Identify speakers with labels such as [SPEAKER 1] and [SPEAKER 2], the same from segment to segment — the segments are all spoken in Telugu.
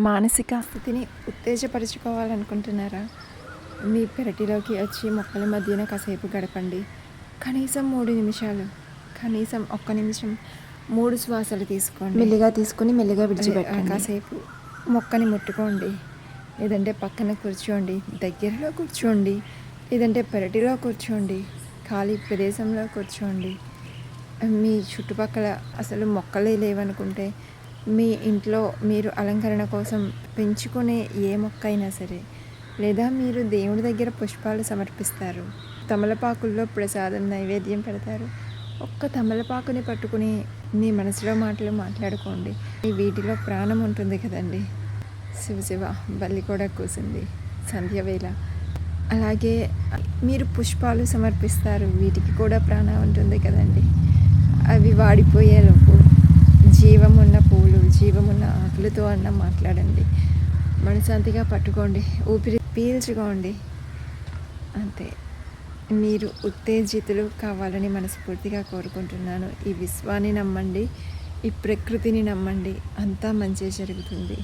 [SPEAKER 1] మానసిక స్థితిని ఉత్తేజపరుచుకోవాలనుకుంటున్నారా? మీ పెరటిలోకి వచ్చి మొక్కల మధ్యన కాసేపు గడపండి. కనీసం 3 నిమిషాలు, కనీసం 1 నిమిషం 3 శ్వాసలు తీసుకోండి. మెల్లిగా తీసుకుని మెల్లిగా విడిచిపెట్టండి. కాసేపు మొక్కని ముట్టుకోండి, లేదంటే పక్కన కూర్చోండి, దగ్గరలో కూర్చోండి, లేదంటే పెరటిలో కూర్చోండి, ఖాళీ ప్రదేశంలో కూర్చోండి. మీ చుట్టుపక్కల అసలు మొక్కలే లేవనుకుంటే మీ ఇంట్లో మీరు అలంకరణ కోసం పెంచుకునే ఏ మొక్క అయినా సరే, లేదా మీరు దేవుడి దగ్గర పుష్పాలు సమర్పిస్తారు, తమలపాకుల్లో ప్రసాదం నైవేద్యం పెడతారు, ఒక్క తమలపాకుని పట్టుకుని మీ మనసులో మాటలు మాట్లాడుకోండి. వీటిలో ప్రాణం ఉంటుంది కదండి. శివ బల్లి కూడా కూసింది సంధ్యవేళ. అలాగే మీరు పుష్పాలు సమర్పిస్తారు, వీటికి కూడా ప్రాణం ఉంటుంది కదండి. అవి వాడిపోయేలోపు జీవమున్న పూలు, జీవమున్న ఆకులతో అన్న మాట్లాడండి. మనశాంతిగా పట్టుకోండి, ఊపిరి పీల్చుకోండి. అంతే. మీరు ఉత్తేజితులు కావాలని మనస్ఫూర్తిగా కోరుకుంటున్నాను. ఈ విశ్వాన్ని నమ్మండి, ఈ ప్రకృతిని నమ్మండి, అంతా మంచి జరుగుతుంది.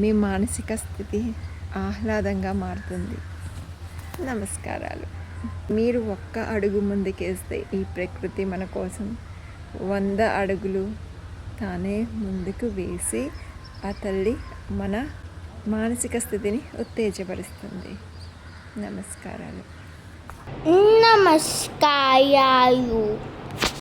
[SPEAKER 1] మీ మానసిక స్థితి ఆహ్లాదంగా మారుతుంది. నమస్కారాలు. మీరు ఒక్క అడుగు ముందుకేస్తే ఈ ప్రకృతి మన కోసం 100 అడుగులు తానే ముందుకు వేసి ఆ తల్లి మన మానసిక స్థితిని ఉత్తేజపరుస్తుంది. నమస్కారాలు.